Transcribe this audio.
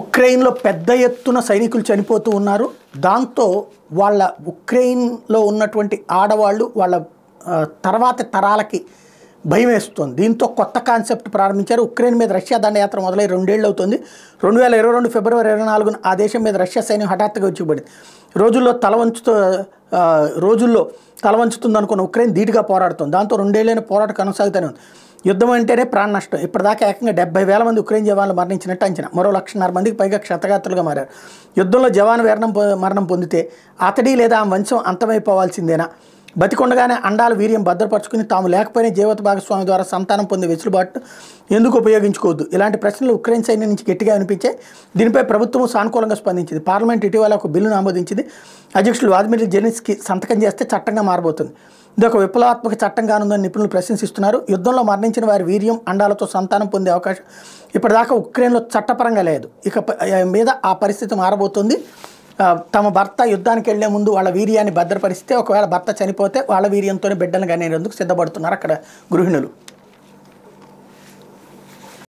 ఉక్రెయిన్లో పెద్ద ఎత్తున సైనికులు చనిపోతూ ఉన్నారు. దాంతో వాళ్ళ ఉక్రెయిన్లో ఉన్నటువంటి ఆడవాళ్ళు వాళ్ళ తర్వాత తరాలకి భయం వేస్తుంది. దీంతో కొత్త కాన్సెప్ట్ ప్రారంభించారు. ఉక్రెయిన్ మీద రష్యా దండయాత్ర మొదలై 2 ఏళ్ళు అవుతుంది. 2022 ఫిబ్రవరి 24న ఆ దేశం మీద రష్యా సైన్యం హఠాత్తుగా వచ్చిపడింది. రోజుల్లో తల వంచుతుంది అనుకున్న ఉక్రెయిన్ ధీటుగా పోరాడుతుంది. దాంతో 2 ఏళ్ళైన పోరాటం కొనసాగుతూనే ఉంది. యుద్ధం అంటేనే ప్రాణ నష్టం. ఇప్పటిదాకా ఏకంగా 70,000 మంది ఉక్రెయిన్ జవాన్లు మరణించినట్టు అంచనా. మరో 1,50,000 మందికి పైగా క్షతగాత్రులుగా మారారు. యుద్ధంలో జవాను మరణం పొందితే అతడి లేదా ఆమె వంశం అంతమైపోవాల్సిందేనా? బతికొండగానే అండాలు వీర్యం భద్రపరుచుకుని తాము లేకపోయినా జీవిత భాగస్వామి ద్వారా సంతానం పొందే వెసులుబాటు ఎందుకు ఉపయోగించుకోవద్దు? ఇలాంటి ప్రశ్నలు ఉక్రెయిన్ సైన్యం నుంచి గట్టిగా వినిపించాయి. దీనిపై ప్రభుత్వం సానుకూలంగా స్పందించింది. పార్లమెంట్ ఇటీవల ఒక బిల్లును ఆమోదించింది. అధ్యక్షులు వ్లాదిమిర్ జెలెన్స్కీ సంతకం చేస్తే చట్టంగా మారబోతుంది. ఇది ఒక విప్లవాత్మక చట్టం కానుందని నిపుణులు ప్రశంసిస్తున్నారు. యుద్ధంలో మరణించిన వారి వీర్యం అండాలతో సంతానం పొందే అవకాశం ఇప్పటిదాకా ఉక్రెయిన్లో చట్టపరంగా లేదు. ఇక మీద ఆ పరిస్థితి మారబోతుంది. తమ భర్త యుద్ధానికి వెళ్లే ముందు వాళ్ళ వీర్యాన్ని భద్రపరిస్తే ఒకవేళ భర్త చనిపోతే వాళ్ళ వీర్యంతోనే బిడ్డలు కనేందుకు సిద్ధపడుతున్నారు అక్కడ గృహిణులు.